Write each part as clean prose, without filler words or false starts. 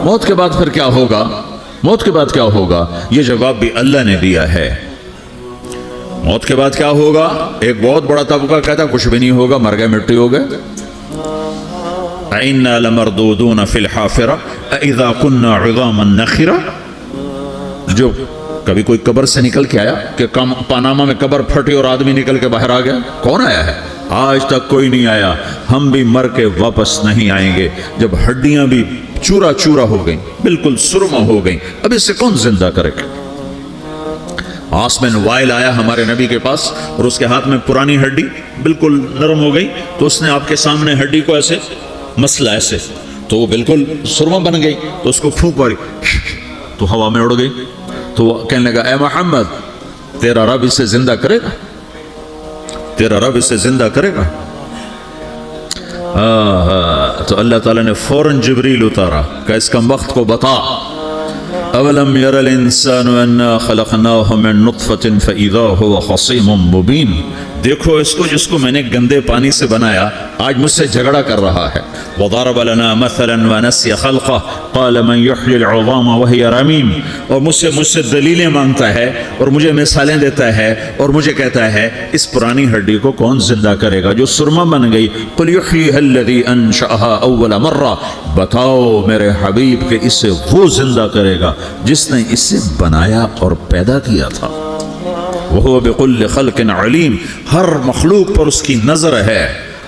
موت کے بعد پھر کیا ہوگا؟ موت کے بعد کیا ہوگا؟ یہ جواب بھی اللہ نے دیا ہے۔ موت کے بعد کیا ہوگا؟ ایک بہت بڑا طبقہ کہتا کچھ بھی نہیں ہوگا، مر گئے، مٹی ہو گئے۔ اِنَّا لَمَرْدُودُونَ فِي الْحَافِرَةِ أَإِذَا كُنَّا عِظَامًا نَخِرَةً، جو کبھی کوئی قبر سے نکل کے آیا کہ پاناما میں قبر پھٹی اور آدمی نکل کے باہر آ گیا؟ کون آیا ہے؟ آج تک کوئی نہیں آیا۔ ہم بھی مر کے واپس نہیں آئیں گے جب ہڈیاں بھی چورا چورا ہو گئیں، بالکل سرما ہو گئیں، اب اسے کون زندہ کرے گا؟ عاص بن وائل آیا ہمارے نبی کے پاس اور اس کے ہاتھ میں پرانی ہڈی بالکل نرم ہو گئی، تو اس نے آپ کے سامنے ہڈی کو ایسے مسلا، ایسے، تو وہ بالکل سرما بن گئی، تو اس کو پھونک ماری تو ہوا میں اڑ گئی۔ تو وہ کہنے لگا اے محمد تیرا رب اسے زندہ کرے گا؟ تیرا رب اسے زندہ کرے گا؟ تو اللہ تعالیٰ نے فوراً جبریل اتارا کہ اس کا وقت کو بتا۔ اولم یر الانسان انا خلقناہ من نطفۃ فاذا هو خصیم مبین، دیکھو اس کو جس کو میں نے گندے پانی سے بنایا آج مجھ سے جھگڑا کر رہا ہے۔ وضرب لنا مثلا ونسی خلقہ قال من یحیی العظام وہی رمیم، اور مجھ سے دلیلیں مانگتا ہے اور مجھے مثالیں دیتا ہے اور مجھے کہتا ہے اس پرانی ہڈی کو کون زندہ کرے گا جو سرما بن گئی؟ قل یحییھا الذی انشأھا اول مرہ، بتاؤ میرے حبیب کہ اسے وہ زندہ کرے گا جس نے اسے بنایا اور پیدا کیا تھا۔ وہ بكل خلق علیم، ہر مخلوق پر اس کی نظر ہے،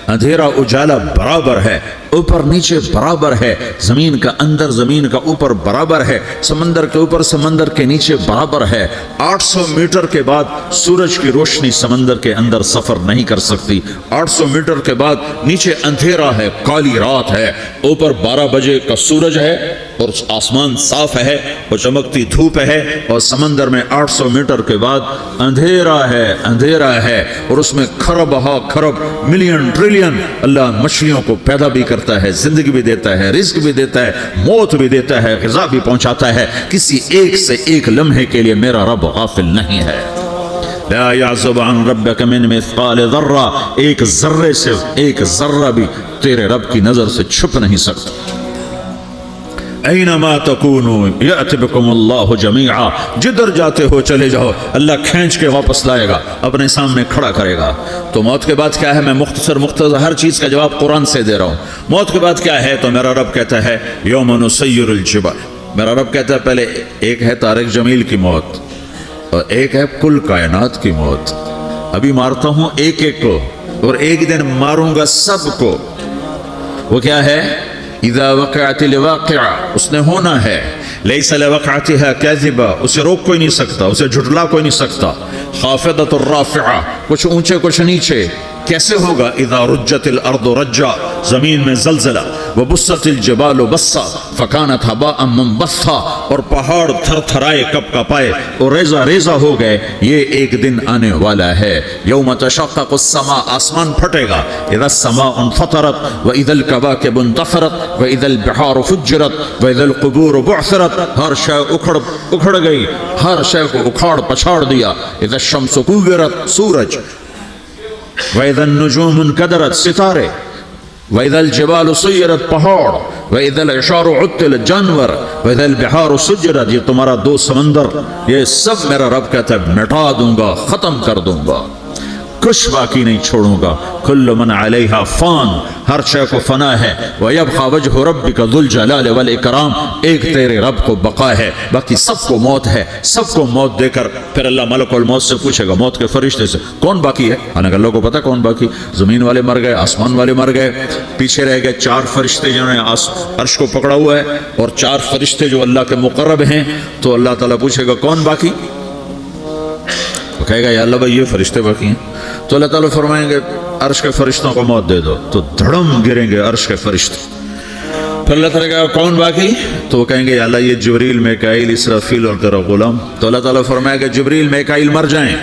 اندھیرا اجالا برابر ہے، اوپر نیچے برابر ہے، زمین کا اندر زمین کا اوپر برابر ہے، سمندر کے اوپر سمندر کے نیچے برابر ہے۔ 800 میٹر کے بعد سورج کی روشنی سمندر کے اندر سفر نہیں کر سکتی، 800 میٹر کے بعد نیچے اندھیرا ہے، کالی رات ہے، اوپر 12 بجے کا سورج ہے اور آسمان صاف ہے اور چمکتی دھوپ ہے، اور سمندر میں 800 میٹر کے بعد اندھیرا ہے اور اس میں کھرب ہا کھرب ملین ٹریلین اللہ مچھلیوں کو پیدا بھی کرتا ہے، زندگی بھی دیتا ہے، رزق بھی دیتا ہے، موت بھی دیتا ہے، غذا بھی پہنچاتا ہے۔ کسی ایک سے ایک لمحے کے لیے میرا رب غافل نہیں ہے۔ لا يعزب عن ربك من مثقال ذرہ، ایک ذرے سے ایک ذرہ بھی تیرے رب کی نظر سے چھپ نہیں سکتا۔ اینما تکونوا یأت بکم اللہ جمیعا، جدھر جاتے ہو چلے جاؤ اللہ کھینچ کے واپس لائے گا، اپنے سامنے کھڑا کرے گا۔ تو موت کے بعد کیا ہے؟ میں مختصر ہر چیز کا جواب قرآن سے دے رہا ہوں۔ موت کے بعد کیا ہے؟ تو میرا رب کہتا ہے یوم نسیر الجبال، میرا رب کہتا ہے پہلے ایک ہے طارق جمیل کی موت اور ایک ہے کل کائنات کی موت۔ ابھی مارتا ہوں ایک ایک کو اور ایک دن ماروں گا سب کو۔ وہ کیا ہے؟ اذا وقعت الواقعہ، اس نے ہونا ہے، لیس لوقعتها کاذبہ، اسے روک کوئی نہیں سکتا، اسے جھٹلا کوئی نہیں سکتا۔ خافضۃ الرافعہ، کچھ اونچے کچھ نیچے۔ کیسے ہوگا؟ اذا رجت الارض رجا، زمین میں زلزلہ، وبست الجبال بسا فکانت ہباء منبثا، اور پہاڑ تھر تھرائے کپ کپائے اور ریزہ ریزہ ہو گئے۔ یہ ایک دن آنے والا ہے، یوم تشقق السماء، آسمان پھٹے گا، اذا السماء انفطرت واذا الکواکب انتثرت واذا البحار فجرت واذا القبور بعثرت، ہر شے اکھڑ گئی، ہر شے کو اکھاڑ پچھاڑ دیا۔ اذا الشمس کورت، سورج، وَإِذَا النُّجُومُ انْكَدَرَتْ، ستارے، وَإِذَا الْجِبَالُ سُيِّرَتْ، پہاڑ، وَإِذَا الْعِشَارُ عُطِّلَتْ، جانور، وَإِذَا الْبِحَارُ سُجِّرَتْ، یہ تمہارا دو سمندر، یہ سب میرا رب کہتا ہے مٹا دوں گا، ختم کر دوں گا، کچھ باقی نہیں چھوڑوں گا۔ کل من علیہا فان، ہر شے کو فنا ہے۔ وَيَبْقَى وَجْهُ رَبِّكَ ذُو الْجَلَالِ وَالْإِكْرَامِ، ایک تیرے رب کو بقا ہے، باقی سب کو موت ہے۔ سب کو موت دے کر پھر اللہ ملک الموت سے پوچھے گا، موت کے فرشتے سے، کون باقی ہے؟ حالانکہ اللہ کو پتا کون باقی، زمین والے مر گئے، آسمان والے مر گئے، پیچھے رہ گئے 4 فرشتے جنہوں نے عرش کو پکڑا ہوا ہے اور 4 فرشتے جو اللہ کے مقرب ہیں۔ تو اللہ تعالیٰ پوچھے گا کون باقی؟ وہ کہے گا یا اللہ بھائی یہ فرشتے باقی ہیں۔ تو اللہ تعالیٰ فرمائیں گے عرش کے فرشتوں کو موت دے دو، تو دھڑم گریں گے عرش کے فرشتے۔ پھر اللہ تعالیٰ کہا کون باقی؟ تو وہ کہیں گے یا اللہ یہ جبریل، میکائیل، اسرافیل اور تیرا غلام۔ تو اللہ تعالیٰ فرمائے گا جبریل میکائیل مر جائیں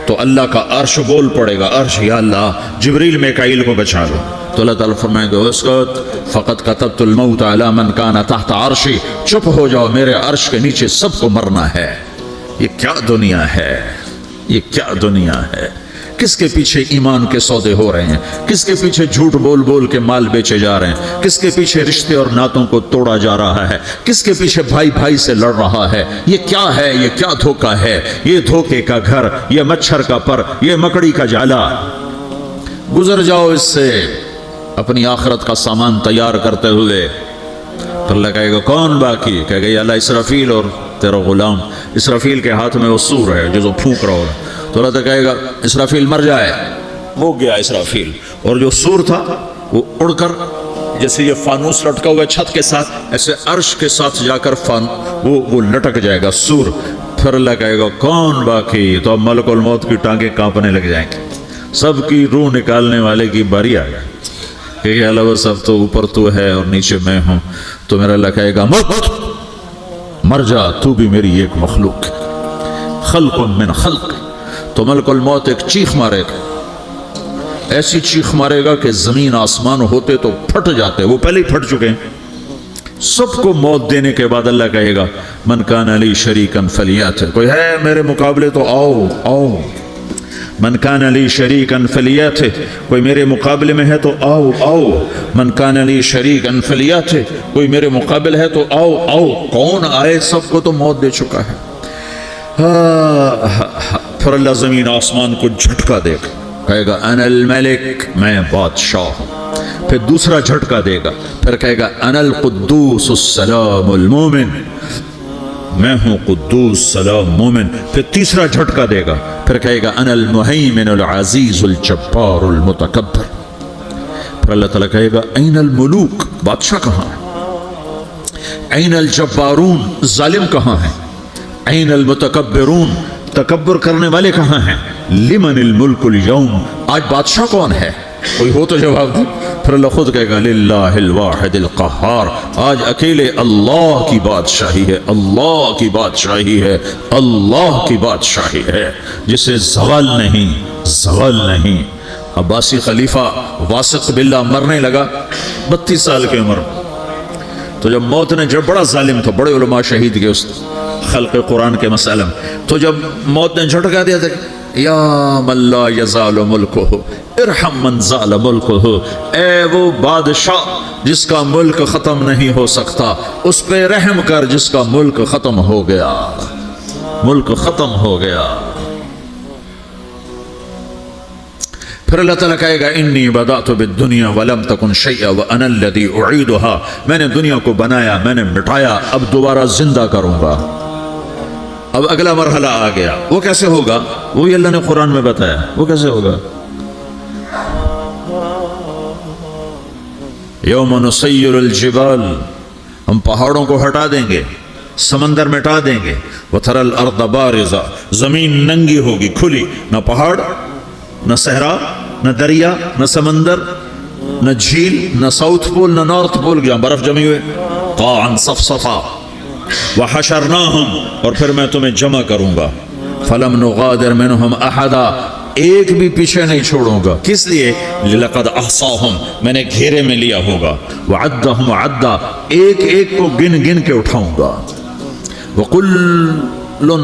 تو اللہ کا عرش بول پڑے گا، عرش یا اللہ جبریل میکائیل کو بچا لو۔ تو اللہ تعالیٰ فرمائیں گے اسکت فقط کتبت الموت علی من کان تحت عرشی، چپ ہو جاؤ، میرے عرش کے نیچے سب کو مرنا ہے۔ یہ کیا دنیا ہے، یہ کیا دنیا ہے۔ کس کے پیچھے ایمان کے سودے ہو رہے ہیں، کس کے پیچھے جھوٹ بول بول کے مال بیچے جا رہے ہیں، کس کے پیچھے رشتے اور ناتوں کو توڑا جا رہا ہے، کس کے پیچھے بھائی بھائی سے لڑ رہا ہے۔ یہ کیا ہے؟ یہ کیا دھوکہ ہے؟ یہ دھوکے کا گھر، یہ مچھر کا پر، یہ مکڑی کا جالا۔ گزر جاؤ اس سے اپنی آخرت کا سامان تیار کرتے ہوئے۔ تو اللہ کہے گا کون باقی؟ کہے گا یا اللہ اسرافیل اور تیرا غلام۔ اسرافیل کے ہاتھ میں وہ سور ہے جو پھونک رہا ہوگا، تو اللہ کہے گا اسرافیل مر جائے، وہ گیا اسرافیل، اور جو سور تھا وہ اڑ کر جیسے یہ فانوس لٹکا ہوا چھت کے ساتھ، ایسے عرش کے ساتھ جا کر وہ لٹک جائے گا سور۔ پھر اللہ کہے گا کون باقی؟ تو اب ملک الموت کی ٹانگیں کانپنے لگ جائیں گی، سب کی روح نکالنے والے کی باری آ گئی کہ اللہ سب تو اوپر تو ہے اور نیچے میں ہوں۔ تو میرا اللہ کہے گا مر جا، تو بھی میری ایک مخلوق ہے، خلق من خلق۔ تو ملک الموت ایک چیخ مارے گا، ایسی چیخ مارے گا کہ زمین آسمان ہوتے تو پھٹ جاتے، وہ پہلے ہی پھٹ چکے ہیں۔ سب کو موت دینے کے بعد اللہ کہے گا من کان لی شریکا فلیات، کوئی ہے میرے مقابلے تو آؤ آؤ۔ من کان لی شریکا فلیات، کوئی میرے مقابلے میں ہے تو آؤ آؤ۔ من کان لی شریکا فلیات، کوئی میرے مقابل ہے تو آؤ آؤ۔ کون آئے؟ سب کو تو موت دے چکا ہے۔ پھر اللہ زمین آسمان کو جھٹکا دے گا، کہے گا انا الملک، میں بادشاہ ہوں۔ پھر دوسرا جھٹکا دے گا، پھر کہے گا انا القدوس السلام المومن، میں ہوں قدوس سلام مومن۔ پھر تیسرا جھٹکا دے گا، پھر کہے گا انا المہیمن العزیز الجبار المتکبر۔ پھر اللہ تعالیٰ کہے گا این الملوک، بادشاہ کہاں ہے؟ این الجبارون، ظالم کہاں ہیں؟ این المتکبرون، تکبر کرنے والے کہاں ہیں؟ لمن الملک اليوم، آج بادشاہ کون ہے؟ کوئی ہو تو جواب دے۔ پھر اللہ خود کہے گا للہ الواحد القہار، آج اکیلے اللہ کی بادشاہی ہے، اللہ کی بادشاہی ہے، اللہ کی بادشاہی ہے جسے زوال نہیں، زوال نہیں۔ عباسی خلیفہ واسق باللہ مرنے لگا 32 سال کی عمر، تو جب موت نے، جب بڑا ظالم تھا، بڑے علماء شہید کے اس خلق قرآن کے مسئلہ میں، تو جب موت نے جھٹکا دیا تھا یا من لا یزال ملکہ ارحم من زال ملکہ، اے وہ بادشاہ جس کا ملک ختم نہیں ہو سکتا، اس پہ رحم کر جس کا ملک ختم ہو گیا، ملک ختم ہو گیا۔ پھر اللہ تعالیٰ کہے گا انی بدأت بالدنیا ولم تکن شیئا وانا الذی اعیدها، میں نے دنیا کو بنایا، میں نے مٹایا، اب دوبارہ زندہ کروں گا۔ اب اگلا مرحلہ آ گیا، وہ کیسے ہوگا؟ وہی اللہ نے قرآن میں بتایا، وہ کیسے ہوگا؟ یوم نسیر الجبال، ہم پہاڑوں کو ہٹا دیں گے، سمندر مٹا دیں گے، وتری الارض بارزہ، زمین ننگی ہوگی، کھلی، نہ پہاڑ، نہ صحرا، نہ دریا، نہ سمندر، نہ جھیل، نہ ساؤتھ پول، نہ نارتھ پول جہاں برف جمی ہوئے، قاعا صفصفا۔ وحشرناہم، اور پھر میں تمہیں جمع کروں گا، فلم نغادر منہم احدا، ایک بھی پیچھے نہیں چھوڑوں گا، کس لیے؟ لقد احصاہم، میں نے گھیرے میں لیا ہوگا، وعدہم عدا، ایک ایک کو گن گن کے اٹھاؤں گا، وکل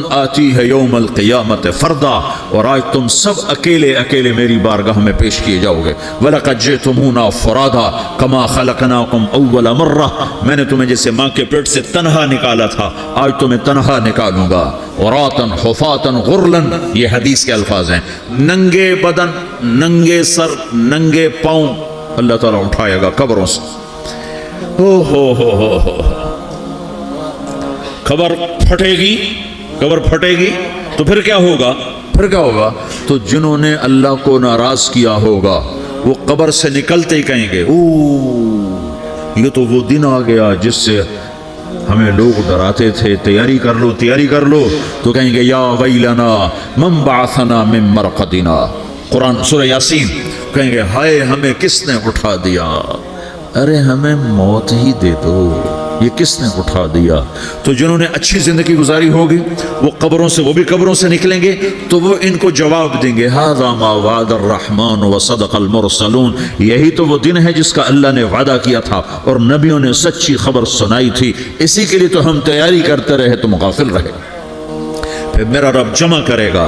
آتیہ یوم القیامت فردا، اور آج تم سب اکیلے اکیلے میری بارگاہ میں پیش کیے جاؤ گے۔ وَلَقَدْ جِئْتُمُونَا فُرَادًا كَمَا خَلَقْنَاكُمْ أَوَّلَ مَرَّةٍ، میں نے تمہیں جیسے ماں کے پیٹ سے تنہا نکالا تھا، آج تمہیں تنہا نکالوں گا۔ عُرَاةً حُفَاةً غُرْلًا، یہ حدیث کے الفاظ ہیں، ننگے بدن، ننگے سر، ننگے پاؤں اللہ تعالیٰ اٹھائے گا قبروں سے۔ ہو خبر پھٹے گی، قبر پھٹے گی تو پھر کیا ہوگا؟ پھر کیا ہوگا؟ تو جنہوں نے اللہ کو ناراض کیا ہوگا وہ قبر سے نکلتے ہی کہیں گے یہ تو وہ دن آ گیا جس سے ہمیں لوگ ڈراتے تھے، تیاری کر لو تیاری کر لو۔ تو کہیں گے یا ویلنا من بعثنا من مرقدنا، قرآن سورہ یاسین، کہیں گے ہائے ہمیں کس نے اٹھا دیا، ارے ہمیں موت ہی دے دو، یہ کس نے اٹھا دیا۔ تو جنہوں نے اچھی زندگی گزاری ہوگی وہ قبروں سے، وہ بھی قبروں سے نکلیں گے تو وہ ان کو جواب دیں گے ھذا ما وعد الرحمن وصدق المرسلون، یہی تو وہ دن ہے جس کا اللہ نے وعدہ کیا تھا اور نبیوں نے سچی خبر سنائی تھی، اسی کے لیے تو ہم تیاری کرتے رہے، تم غافل رہے۔ پھر میرا رب جمع کرے گا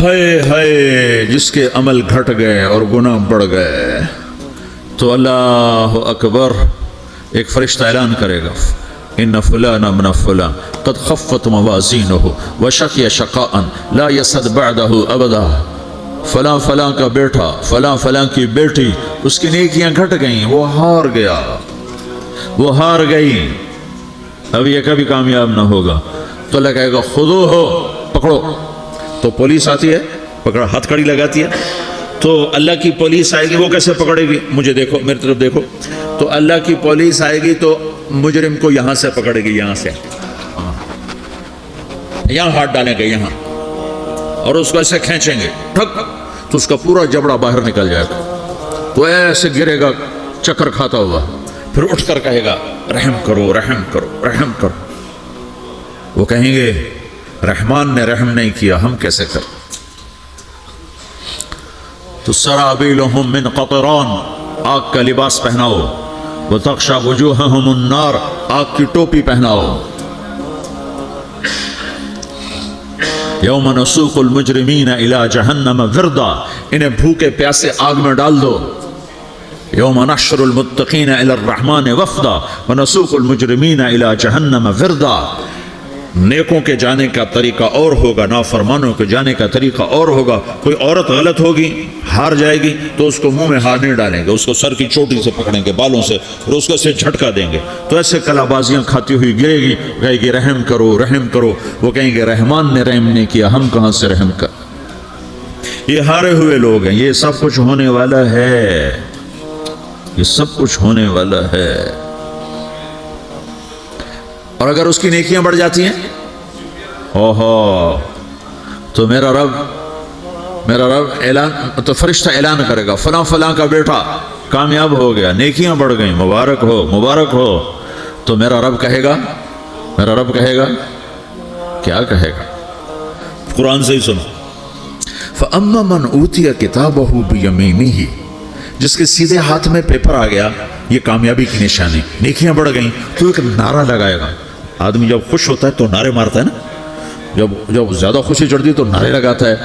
ہائے ہائے جس کے عمل گھٹ گئے اور گناہ بڑھ گئے تو اللہ اکبر ایک فرشتہ اعلان کرے گا ان فلان ابن فلان قد خفت موازینہ وشقی شقاء لا یسد بعدہ ابدا، فلاں فلاں کا بیٹا فلاں فلاں کی بیٹی اس کی نیکیاں گھٹ گئیں، وہ ہار گیا، وہ ہار گئی، اب یہ کبھی کامیاب نہ ہوگا۔ تو اللہ کہے گا خودو ہو، پکڑو۔ تو پولیس آتی ہے، پکڑا، ہتھ کڑی لگاتی ہے، تو اللہ کی پولیس آئے گی، وہ کیسے پکڑے گی؟ مجھے دیکھو، میری طرف دیکھو۔ تو اللہ کی پولیس آئے گی تو مجرم کو یہاں سے پکڑے گی، یہاں سے، یہاں ہاتھ ڈالیں گے یہاں، اور اس کو ایسے کھینچیں گے ٹھک، تو اس کا پورا جبڑا باہر نکل جائے گا، تو ایسے گرے گا چکر کھاتا ہوا، پھر اٹھ کر کہے گا رحم کرو رحم کرو رحم کرو۔ وہ کہیں گے رحمان نے رحم نہیں کیا، ہم کیسے کریں؟ تو سرابیلہم من قطران، آگ کا لباس پہناؤ، وتغشا وجوہہم النار، آگ کی ٹوپی پہناؤ۔ یوم نسوق المجرمین الی جہنم وردا، انہیں بھوکے پیاسے آگ میں ڈال دو۔ یوم نحشر المتقین الی الرحمن وفدا ونسوق المجرمین الی جہنم وردا۔ نیکوں کے جانے کا طریقہ اور ہوگا، نافرمانوں کے جانے کا طریقہ اور ہوگا۔ کوئی عورت غلط ہوگی، ہار جائے گی، تو اس کو منہ میں ہار نہیں ڈالیں گے، اس کو سر کی چوٹی سے پکڑیں گے، بالوں سے، اور اس کو سے جھٹکا دیں گے، تو ایسے کلا بازیاں کھاتی ہوئی گرے گی، کہے گی رحم کرو رحم کرو۔ وہ کہیں گے رحمان نے رحم نہیں کیا، ہم کہاں سے رحم کر۔ یہ ہارے ہوئے لوگ ہیں، یہ سب کچھ ہونے والا ہے، یہ سب کچھ ہونے والا ہے۔ اور اگر اس کی نیکیاں بڑھ جاتی ہیں، اوہو، تو میرا رب اعلان، تو فرشتہ اعلان کرے گا فلاں فلاں کا بیٹا کامیاب ہو گیا، نیکیاں بڑھ گئیں، مبارک ہو مبارک ہو۔ تو میرا رب کہے گا کیا کہے گا؟ قرآن سے ہی سنو۔ فَأَمَّا مَنْ أُوتِيَ كِتَابَهُ بِيَمِينِهِ، جس کے سیدھے ہاتھ میں پیپر آ گیا، یہ کامیابی کی نشانی، نیکیاں بڑھ گئیں، تو ایک نعرہ لگائے گا۔ آدمی جب خوش ہوتا ہے تو نعرے مارتا ہے نا، جب زیادہ خوشی چڑھتی ہے تو نعرے لگاتا ہے۔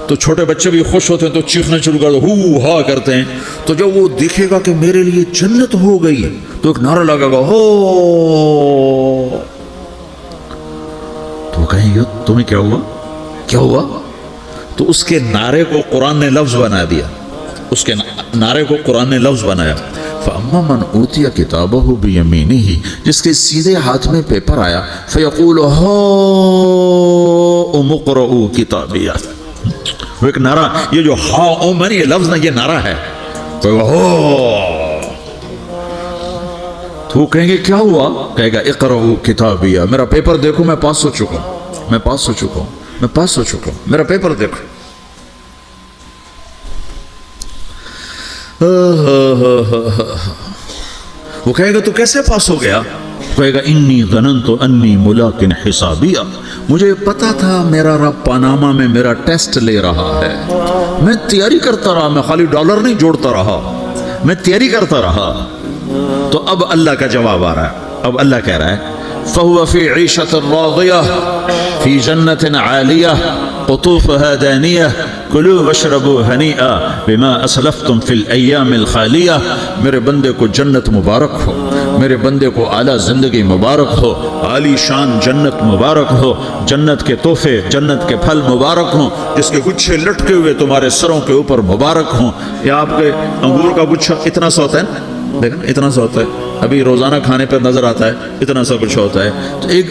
تو چھوٹے بچے بھی خوش ہوتے ہیں تو چیخنا شروع کر دو، ہو ہا کرتے ہیں۔ تو جب وہ دیکھے گا کہ میرے لیے جنت ہو گئی تو ایک نعرہ لگے گا، ہو، تو وہ کہیں گے تمہیں کیا ہوا کیا ہوا؟ تو اس کے نعرے کو قرآن نے لفظ بنا دیا، اس کے نعرے کو قرآن نے لفظ بنایا۔ فَأَمَّا مَنْ أُوتِيَ كِتَابَهُ بِيَمِينِهِ، جس کے سیدھے ہاتھ میں پیپر آیا، فَيَقُولُ هَاؤْمُ اقْرَءُوا كِتَابِيَهْ، وہ ایک نعرہ، یہ جو ہاؤم ہے یہ لفظ نہ، یہ نعرہ ہے۔ تو وہ کہیں گے کیا ہوا؟ کہے گا اقرؤوا کتابیہ، میرا پیپر دیکھو، میں پاس ہو چکا ہوں، میں پاس ہو چکا ہوں، میں پاس ہو چکا ہوں، میرا پیپر دیکھو۔ وہ کہے گا تو کیسے پاس ہو گیا؟ کہے گا انی ظننت انی ملاق حسابیہ، مجھے پتا تھا میرا رب پاناما میں میرا ٹیسٹ لے رہا ہے، میں تیاری کرتا رہا، میں خالی ڈالر نہیں جوڑتا رہا، میں تیاری کرتا رہا۔ تو اب اللہ کا جواب آ رہا ہے، اب اللہ کہہ رہا ہے فَهُوَ فِي عِيشَةٍ رَاضِيَةٍ فِي جَنَّةٍ عَالِيَةٍ قُطُوفُهَا دَانِيَةٌ كُلُوا وَاشْرَبُوا هَنِيئًا بِمَا أَسْلَفْتُمْ فِي الْأَيَّامِ الْخَالِيَةِ، میرے بندے کو جنت مبارک ہو، میرے بندے کو اعلیٰ زندگی مبارک ہو، عالی شان جنت مبارک ہو، جنت کے تحفے، جنت کے پھل مبارک ہوں، جس کے گچھے لٹکے ہوئے تمہارے سروں کے اوپر مبارک ہوں۔ یہ آپ کے انگور کا گچھا اتنا سا ہوتا ہے نا، دیکھنا اتنا سا ہوتا ہے، ابھی روزانہ کھانے پر نظر آتا ہے، اتنا سا کچھ ہوتا ہے۔ تو ایک